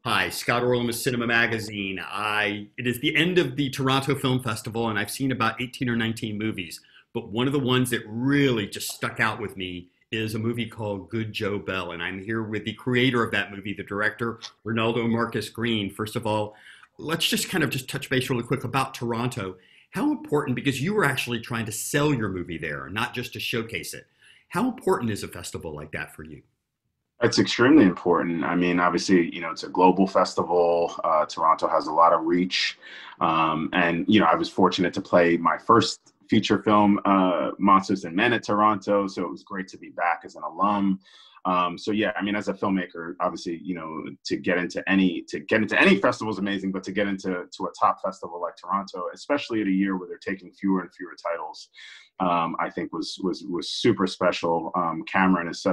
Hi, Scott Orlin with Cinema Magazine. It is the end of the Toronto Film Festival, and I've seen about 18 or 19 movies. But one of the ones that really just stuck out with me is a movie called Good Joe Bell. And I'm here with the creator of that movie, the director, Reinaldo Marcus Green. First of all, let's just kind of just touch base really quick about Toronto. How important, because you were actually trying to sell your movie there, not just to showcase it. How important is a festival like that for you? It's extremely important. I mean, obviously, it's a global festival. Toronto has a lot of reach. I was fortunate to play my first feature film, Monsters and Men at Toronto. So it was great to be back as an alum. Yeah, I mean, as a filmmaker, obviously, to get into any festival is amazing, but to get into a top festival like Toronto, especially at a year where they're taking fewer and fewer titles, I think was super special. Cameron is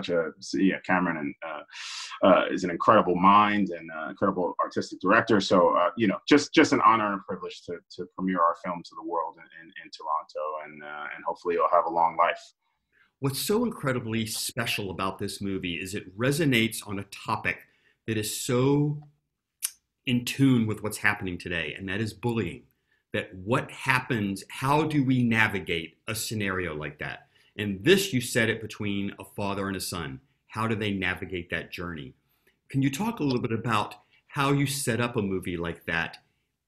is an incredible mind and incredible artistic director. So just an honor and a privilege to premiere our film to the world in Toronto, and hopefully it'll have a long life. What's so incredibly special about this movie is it resonates on a topic that is so in tune with what's happening today, and that is bullying. That what happens, how do we navigate a scenario like that? And this, you said it between a father and a son. How do they navigate that journey? Can you talk a little bit about how you set up a movie like that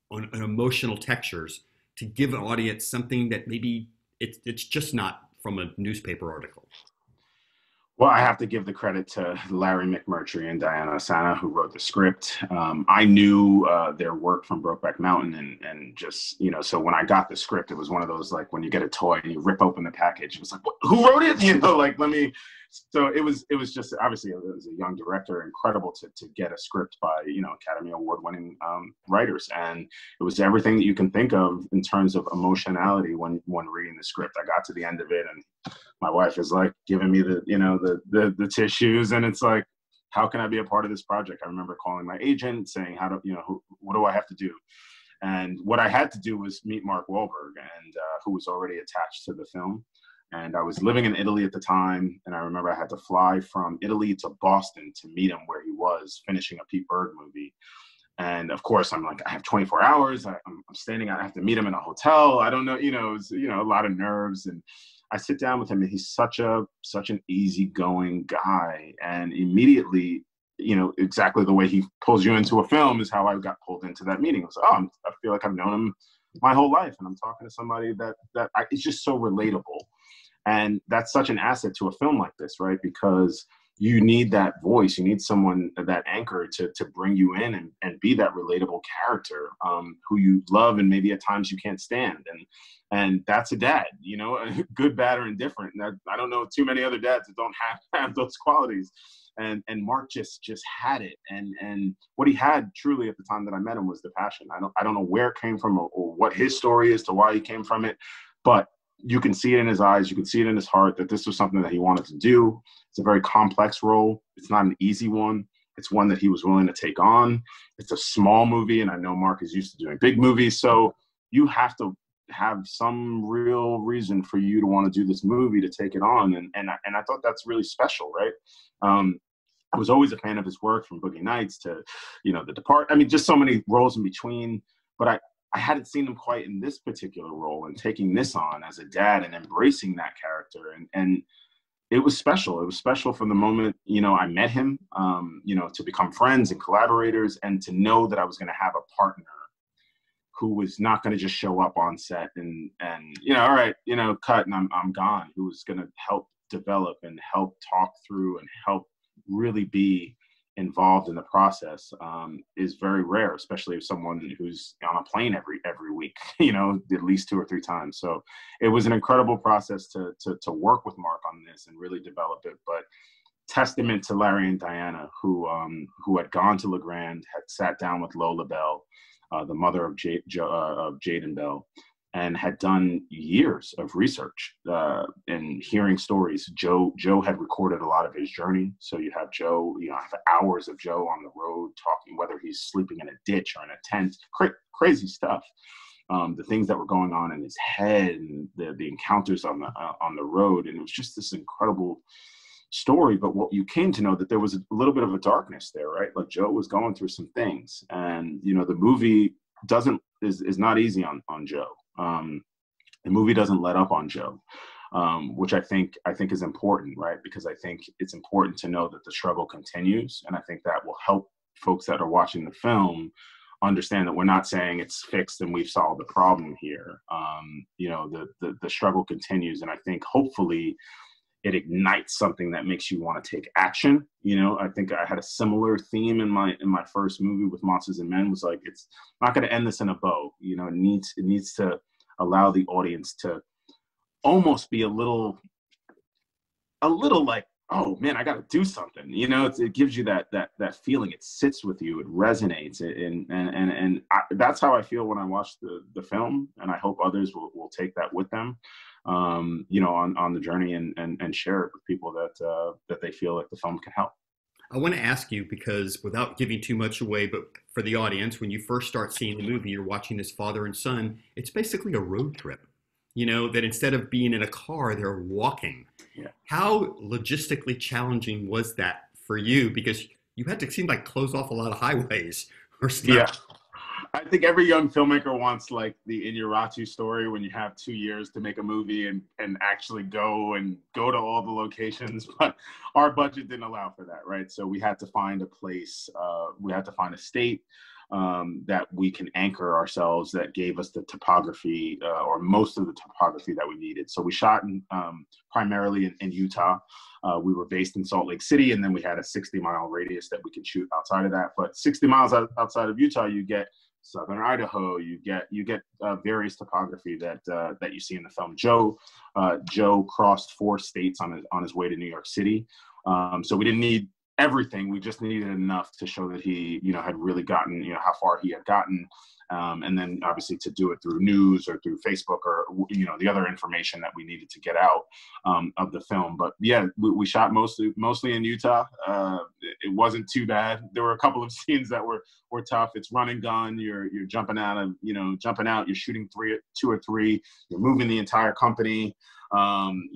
on emotional textures to give an audience something that maybe it's just not from a newspaper article? Well, I have to give the credit to Larry McMurtry and Diana Asana, who wrote the script. I knew their work from Brokeback Mountain, and just, so when I got the script, it was one of those, like, when you get a toy and you rip open the package, it was like, who wrote it? So it was just, obviously, it was a young director, incredible to get a script by, Academy Award winning writers. And it was everything that you can think of in terms of emotionality when reading the script. I got to the end of it, and my wife is like giving me the tissues, and it's like, how can I be a part of this project? I remember calling my agent saying, what do I have to do? And what I had to do was meet Mark Wahlberg, and who was already attached to the film. And I was living in Italy at the time, and I remember I had to fly from Italy to Boston to meet him where he was finishing a Pete Berg movie. And of course, I'm like, I have 24 hours. I'm standing. I have to meet him in a hotel. I don't know. It was, a lot of nerves. And I sit down with him, and he's such an easygoing guy. And immediately, exactly the way he pulls you into a film is how I got pulled into that meeting. I was, I feel like I've known him my whole life, and I'm talking to somebody it's just so relatable. And that's such an asset to a film like this, right? Because you need that voice, you need someone, that anchor to bring you in and be that relatable character, who you love and maybe at times you can't stand. And that's a dad, good, bad, or indifferent. And I don't know too many other dads that don't have those qualities. And Mark just had it. And what he had truly at the time that I met him was the passion. I don't know where it came from, or what his story is to why he came from it, but you can see it in his eyes, you can see it in his heart, that this was something that he wanted to do. It's a very complex role. It's not an easy one. It's one that he was willing to take on. It's a small movie, and I know Mark is used to doing big movies, so you have to have some real reason for you to want to do this movie, to take it on. And I thought that's really special, right? I was always a fan of his work, from Boogie Nights to, The Depart. I mean, just so many roles in between. But I hadn't seen him quite in this particular role, and taking this on as a dad and embracing that character. And it was special. It was special from the moment, I met him, to become friends and collaborators, and to know that I was going to have a partner who was not going to just show up on set and all right, cut, and I'm gone, who was going to help develop and help talk through and help really be involved in the process, is very rare, especially if someone who's on a plane every week, at least 2 or 3 times. So it was an incredible process to work with Mark on this and really develop it. But testament to Larry and Diana, who had gone to LeGrand, had sat down with Lola Bell, the mother of Jaden Bell, and had done years of research and hearing stories. Joe had recorded a lot of his journey. So you have Joe, have hours of Joe on the road talking, whether he's sleeping in a ditch or in a tent, crazy stuff. The things that were going on in his head, and the encounters on the road. And it was just this incredible story, but what you came to know that there was a little bit of a darkness there, right? Like Joe was going through some things, and the movie is not easy on Joe. The movie doesn't let up on Joe, which I think is important, right? Because I think it's important to know that the struggle continues, and I think that will help folks that are watching the film understand that we're not saying it's fixed and we've solved the problem here. The struggle continues, and I think hopefully it ignites something that makes you want to take action. I think I had a similar theme in my first movie with Monsters and Men, was like, it's not going to end this in a bow. It needs to allow the audience to almost be a little like, oh man, I got to do something. It gives you that feeling. It sits with you. It resonates. And that's how I feel when I watch the film. And I hope others will take that with them, on the journey and share it with people that they feel like the film can help. I want to ask you, because without giving too much away, but for the audience, when you first start seeing the movie, you're watching this father and son. It's basically a road trip. That instead of being in a car, they're walking. Yeah. How logistically challenging was that for you? Because you had to seem like close off a lot of highways or stuff. Yeah. I think every young filmmaker wants like the Inarritu story, when you have 2 years to make a movie and actually go to all the locations. But our budget didn't allow for that, right? So we had to find a place, we had to find a state that we can anchor ourselves, that gave us the topography or most of the topography that we needed. So we shot primarily in Utah. We were based in Salt Lake City, and then we had a 60-mile radius that we could shoot outside of that. But 60 miles outside of Utah, you get southern Idaho. You get various topography that you see in the film. Joe crossed 4 states on his way to New York City. So we didn't need everything. We just needed enough to show that he, had really gotten, how far he had gotten. And then obviously to do it through news or through Facebook or, the other information that we needed to get out of the film. But yeah, we shot mostly in Utah. It wasn't too bad. There were a couple of scenes that were tough. It's run and gun. You're jumping out, you're shooting 2 or 3, you're moving the entire company. And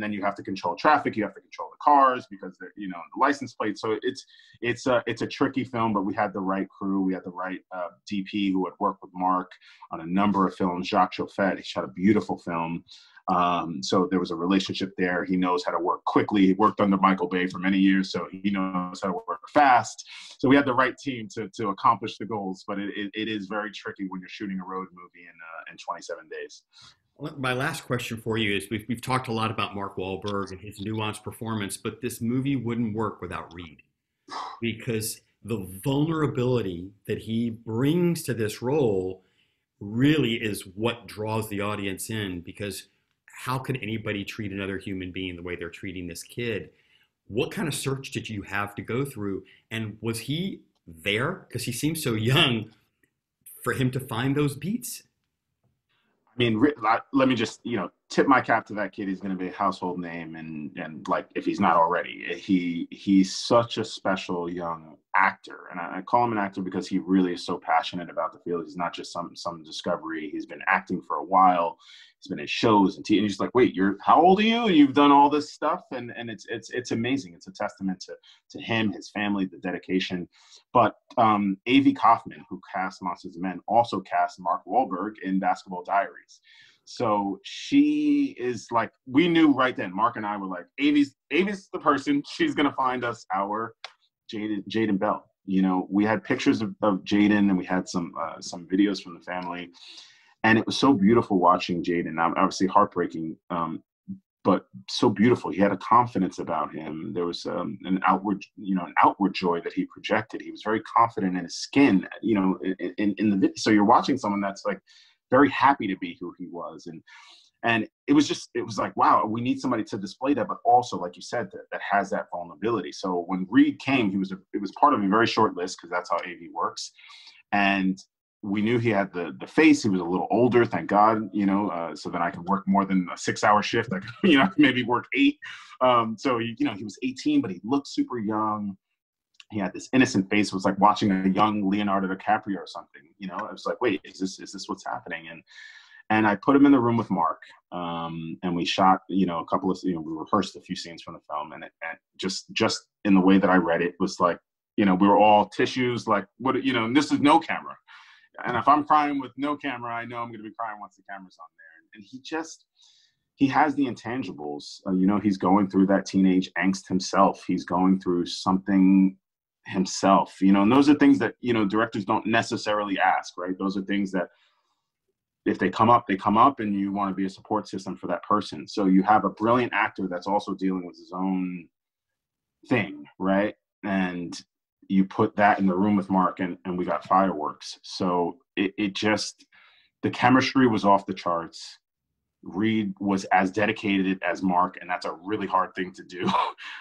then you have to control traffic. You have to control the cars because they're, the license plate. So it's a tricky film, but we had the right crew. We had the right DP who had worked with Mark on a number of films. Jacques Chauffet, he shot a beautiful film. So there was a relationship there. He knows how to work quickly. He worked under Michael Bay for many years, so he knows how to work fast. So we had the right team to accomplish the goals, but it is very tricky when you're shooting a road movie in 27 days. My last question for you is, we've talked a lot about Mark Wahlberg and his nuanced performance, but this movie wouldn't work without Reed, because the vulnerability that he brings to this role really is what draws the audience in, because how could anybody treat another human being the way they're treating this kid? What kind of search did you have to go through? And was he there, because he seems so young, for him to find those beats? I mean, let me just, tip my cap to that kid. He's going to be a household name. And like, if he's not already, he's such a special young actor. And I call him an actor because he really is so passionate about the field. He's not just some discovery. He's been acting for a while. He's been in shows and TV. And he's like, wait, how old are you? And you've done all this stuff. And it's amazing. It's a testament to him, his family, the dedication. But A.V. Kaufman, who cast Monsters and Men, also cast Mark Wahlberg in Basketball Diaries. So she is like, we knew right then, Mark and I were like, Avi's the person. She's going to find us our Jaden Bell. We had pictures of Jaden, and we had some videos from the family. And it was so beautiful watching Jaden. Obviously heartbreaking, but so beautiful. He had a confidence about him. There was an outward joy that he projected. He was very confident in his skin, in the video. So you're watching someone that's like very happy to be who he was. And it was like, wow, we need somebody to display that, but also, like you said, that has that vulnerability. So when Reed came, it was part of a very short list, because that's how AV works. And we knew he had the face. He was a little older, thank God, so then I could work more than a 6-hour shift. I could, maybe work 8. So, he was 18, but he looked super young. He had this innocent face. It was like watching a young Leonardo DiCaprio or something. I was like, wait, is this what's happening? And I put him in the room with Mark, and we shot, a couple of, we rehearsed a few scenes from the film, and just in the way that I read it was like, we were all tissues, like, what, and this is no camera. And if I'm crying with no camera, I know I'm going to be crying once the camera's on there. And he has the intangibles. He's going through that teenage angst himself. He's going through something himself, and those are things that, directors don't necessarily ask, right? Those are things that if they come up, and you want to be a support system for that person. So you have a brilliant actor that's also dealing with his own thing, right? And you put that in the room with Mark, and we got fireworks. So it just, the chemistry was off the charts. Reed was as dedicated as Mark, and that's a really hard thing to do.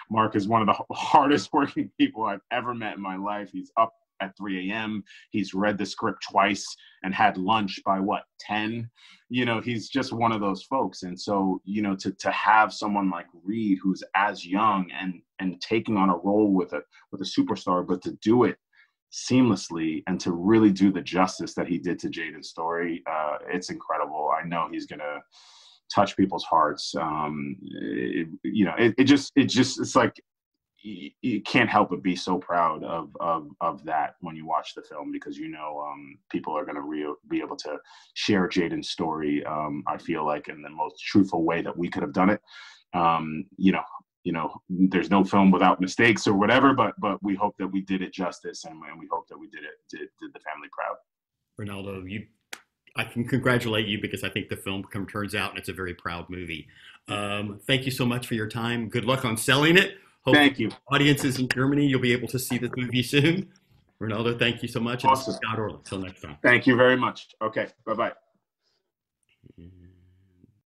Mark is one of the hardest working people I've ever met in my life. He's up at 3 a.m. He's read the script twice and had lunch by 10? He's just one of those folks. And so, to have someone like Reed, who's as young and taking on a role with a superstar, but to do it seamlessly and to really do the justice that he did to Jaden's story, it's incredible. I know he's gonna touch people's hearts. It's like you can't help but be so proud of that when you watch the film, because people are going to be able to share Jaden's story. I feel like in the most truthful way that we could have done it. There's no film without mistakes or whatever, but we hope that we did it justice, and we hope that we did the family proud. Reinaldo, I can congratulate you, because I think the film turns out, and it's a very proud movie. Thank you so much for your time. Good luck on selling it. Thank you. Audiences in Germany, you'll be able to see the movie soon. Reinaldo, thank you so much. Awesome. And Scott Orlin. Until next time. Thank you very much. Okay. Bye-bye.